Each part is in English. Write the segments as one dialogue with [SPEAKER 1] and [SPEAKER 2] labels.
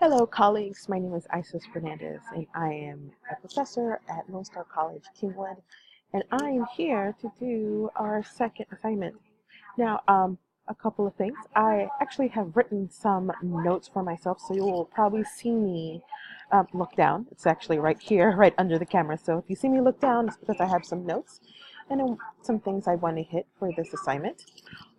[SPEAKER 1] Hello, colleagues. My name is Isis Fernandez, and I am a professor at Lone Star College, Kingwood, and I am here to do our second assignment. Now, a couple of things. I actually have written some notes for myself, so you will probably see me look down. It's actually right here, right under the camera. So if you see me look down, it's because I have some notes and some things I want to hit for this assignment.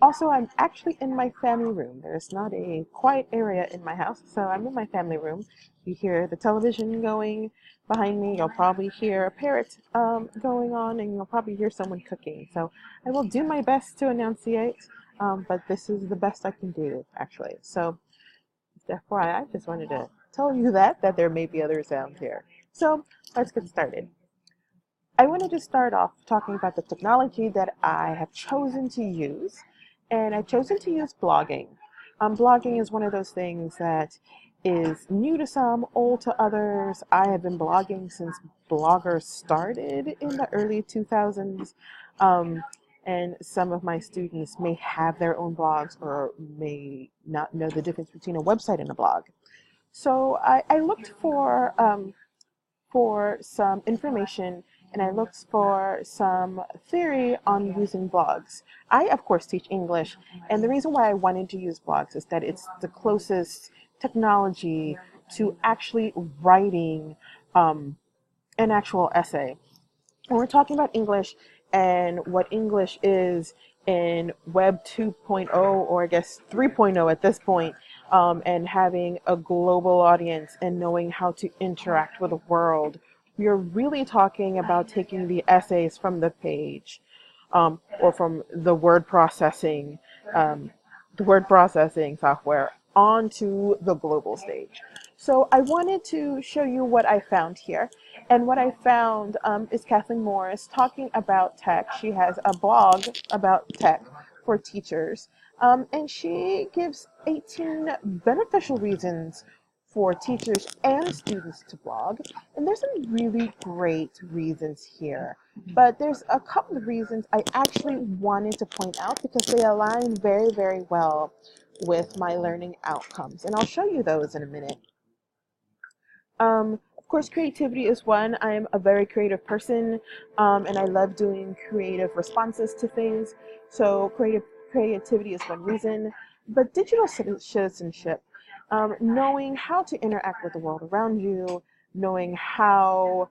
[SPEAKER 1] Also, I'm actually in my family room. There's not a quiet area in my house, so I'm in my family room. You hear the television going behind me. You'll probably hear a parrot going on, and you'll probably hear someone cooking. So I will do my best to enunciate, but this is the best I can do, actually. So FYI, I just wanted to tell you that there may be other sounds here. So let's get started. I wanted to start off talking about the technology that I have chosen to use, and I've chosen to use blogging. Blogging is one of those things that is new to some, old to others. I have been blogging since bloggers started in the early 2000s, and some of my students may have their own blogs or may not know the difference between a website and a blog. So I looked for some information, and I looked for some theory on using blogs. I, of course, teach English, and the reason why I wanted to use blogs is that it's the closest technology to actually writing an actual essay. And we're talking about English and what English is in Web 2.0, or I guess 3.0 at this point, and having a global audience and knowing how to interact with the world. We're really talking about taking the essays from the page, or from the word processing software onto the global stage. So I wanted to show you what I found here. And what I found is Kathleen Morris talking about tech. She has a blog about tech for teachers. And she gives 18 beneficial reasons for teachers and students to blog. And there's some really great reasons here. But there's a couple of reasons I actually wanted to point out because they align very, very well with my learning outcomes. And I'll show you those in a minute. Of course, creativity is one. I am a very creative person, and I love doing creative responses to things. So creativity is one reason. But digital citizenship, knowing how to interact with the world around you, knowing how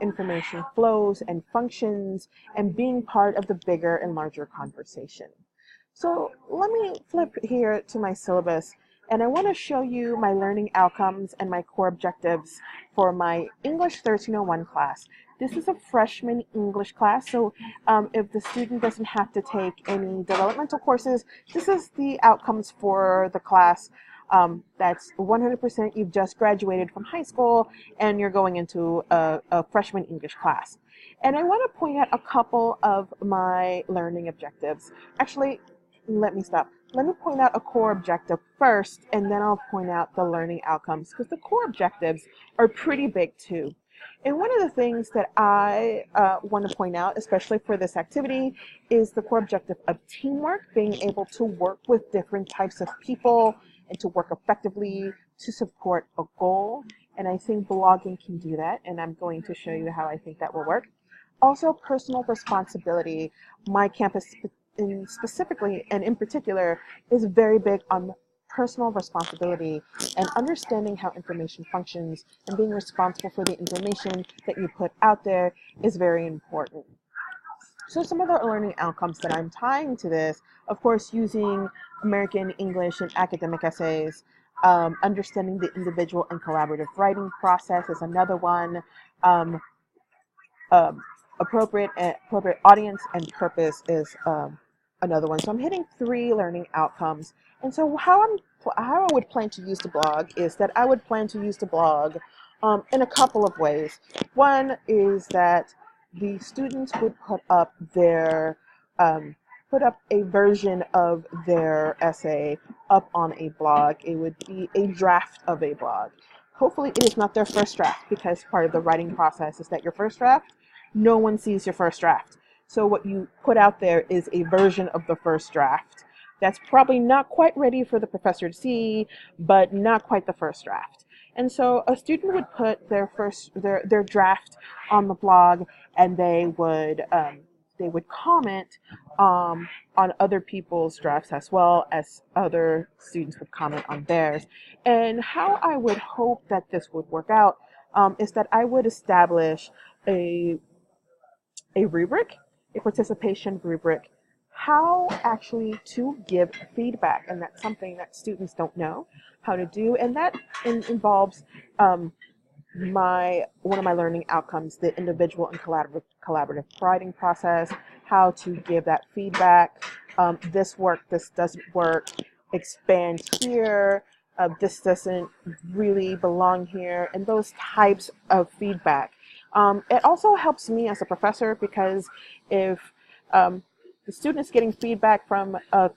[SPEAKER 1] information flows and functions, and being part of the bigger and larger conversation. So let me flip here to my syllabus, and I want to show you my learning outcomes and my core objectives for my English 1301 class. This is a freshman English class, so if the student doesn't have to take any developmental courses, this is the outcomes for the class. That's 100% you've just graduated from high school and you're going into a freshman English class. And I want to point out a couple of my learning objectives. Actually, let me stop. Let me point out a core objective first, and then I'll point out the learning outcomes, because the core objectives are pretty big too. And one of the things that I want to point out, especially for this activity, is the core objective of teamwork, being able to work with different types of people and to work effectively to support a goal. And I think blogging can do that, and I'm going to show you how I think that will work. Also, personal responsibility. My campus specifically and in particular is very big on personal responsibility and understanding how information functions, and being responsible for the information that you put out there is very important. So some of the learning outcomes that I'm tying to this, of course, using American English in academic essays, understanding the individual and collaborative writing process is another one. Appropriate audience and purpose is another one. So I'm hitting 3 learning outcomes. And so how I would plan to use the blog is that I would plan to use the blog in a couple of ways. One is that the students would put up a version of their essay up on a blog. It would be a draft of a blog. Hopefully it is not their first draft, because part of the writing process is that your first draft, no one sees your first draft. So what you put out there is a version of the first draft. that's probably not quite ready for the professor to see, but not quite the first draft. And so a student would put their draft on the blog, and they would comment on other people's drafts, as well as other students would comment on theirs. And how I would hope that this would work out is that I would establish a rubric, a participation rubric, how actually to give feedback. And that's something that students don't know how to do. And that involves one of my learning outcomes, the individual and collaborative writing process, how to give that feedback. This worked, this doesn't work, expand here, this doesn't really belong here, and those types of feedback. It also helps me as a professor, because if the student is getting feedback from a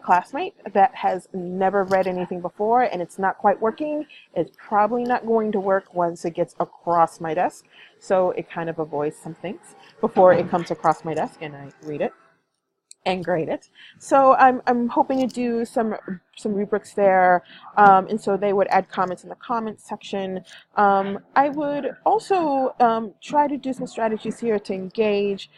[SPEAKER 1] classmate that has never read anything before and it's not quite working, it's probably not going to work once it gets across my desk. So it kind of avoids some things before it comes across my desk and I read it and grade it. So I'm hoping to do some rubrics there, and so they would add comments in the comments section. I would also try to do some strategies here to engage,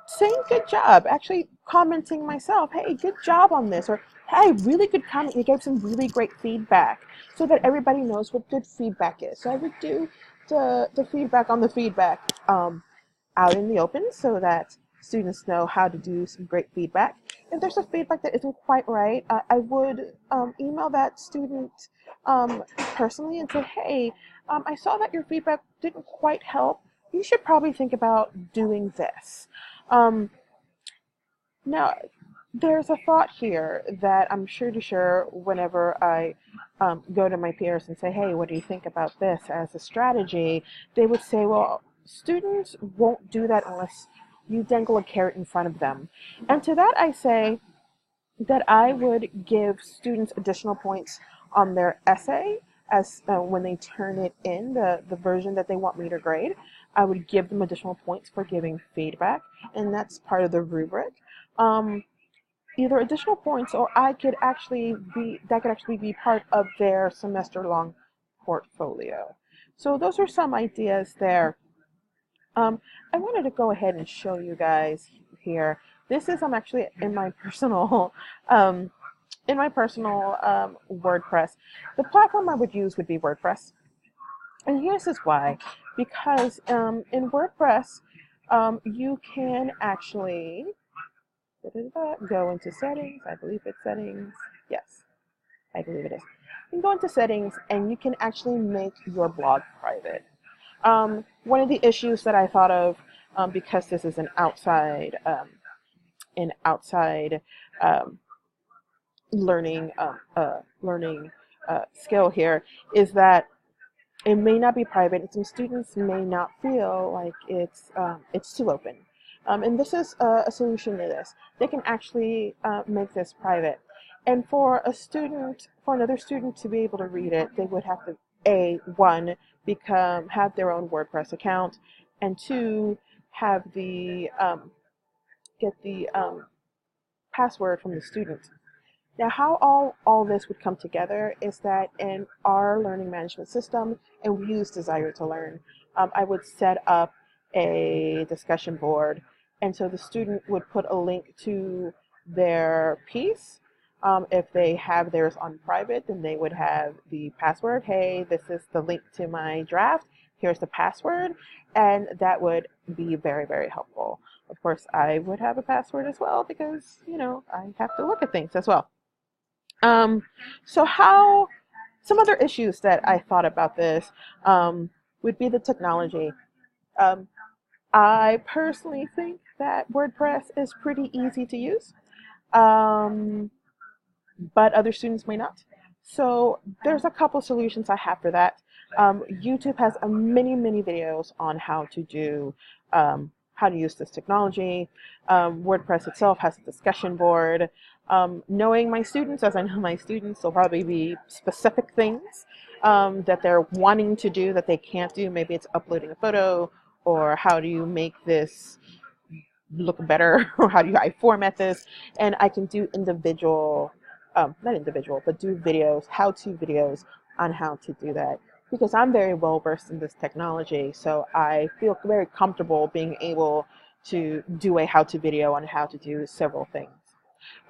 [SPEAKER 1] saying good job, actually commenting myself, hey, good job on this, or hey, really good comment, you gave some really great feedback, so that everybody knows what good feedback is. So I would do the feedback on the feedback out in the open, so that students know how to do some great feedback. If there's a feedback that isn't quite right, I would email that student personally and say, hey, I saw that your feedback didn't quite help. You should probably think about doing this. Now, there's a thought here that I'm sure to share whenever I go to my peers and say, hey, what do you think about this as a strategy? They would say, well, students won't do that unless you dangle a carrot in front of them. And to that I say that I would give students additional points on their essay as when they turn it in, the version that they want me to grade. I would give them additional points for giving feedback, and that's part of the rubric. Either additional points, or that could actually be part of their semester-long portfolio. So those are some ideas there. I wanted to go ahead and show you guys here. This is actually in my personal WordPress. The platform I would use would be WordPress, and here's why. Because in WordPress, you can actually go into settings. I believe it's settings. Yes, I believe it is. You can go into settings, and you can actually make your blog private. One of the issues that I thought of, because this is an outside learning skill here, is that it may not be private, and some students may not feel like it's too open. And this is a solution to this. They can actually make this private. And for another student to be able to read it, they would have to have their own WordPress account, and two, have get the password from the student. Now, how all this would come together is that in our learning management system, and we use Desire to Learn, I would set up a discussion board, and so the student would put a link to their piece. If they have theirs on private, then they would have the password. Hey, this is the link to my draft. Here's the password. And that would be very, very helpful. Of course, I would have a password as well, because, I have to look at things as well. Some other issues that I thought about this would be the technology. I personally think that WordPress is pretty easy to use. But other students may not. So there's a couple solutions I have for that. YouTube has many videos on how to use this technology. WordPress itself has a discussion board. Knowing my students, as I know my students, there'll probably be specific things that they're wanting to do that they can't do. Maybe it's uploading a photo, or how do you make this look better, or how do I format this, and I can do individual, not individual, but do videos, how-to videos on how to do that, because I'm very well versed in this technology, so I feel very comfortable being able to do a how-to video on how to do several things.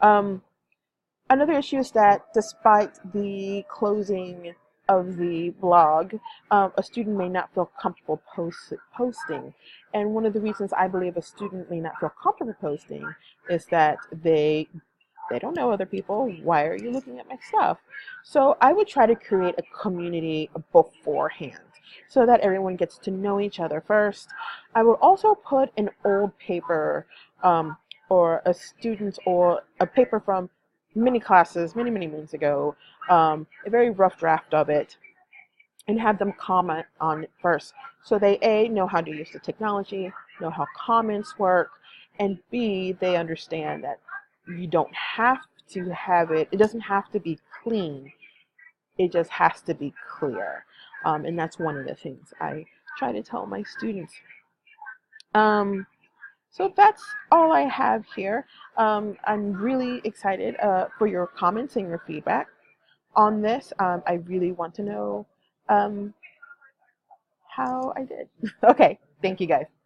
[SPEAKER 1] Um, Another issue is that despite the closing of the blog, a student may not feel comfortable posting. And one of the reasons I believe a student may not feel comfortable posting is that they don't know other people. Why are you looking at my stuff? So I would try to create a community beforehand so that everyone gets to know each other first. I would also put an old paper, or a student, or a paper from many classes many moons ago, a very rough draft of it, and have them comment on it first, so they A, know how to use the technology, know how comments work, and B, they understand that you don't have to have it, it doesn't have to be clean, it just has to be clear. And that's one of the things I try to tell my students. So that's all I have here. I'm really excited for your comments and your feedback on this. I really want to know how I did. Okay, thank you guys.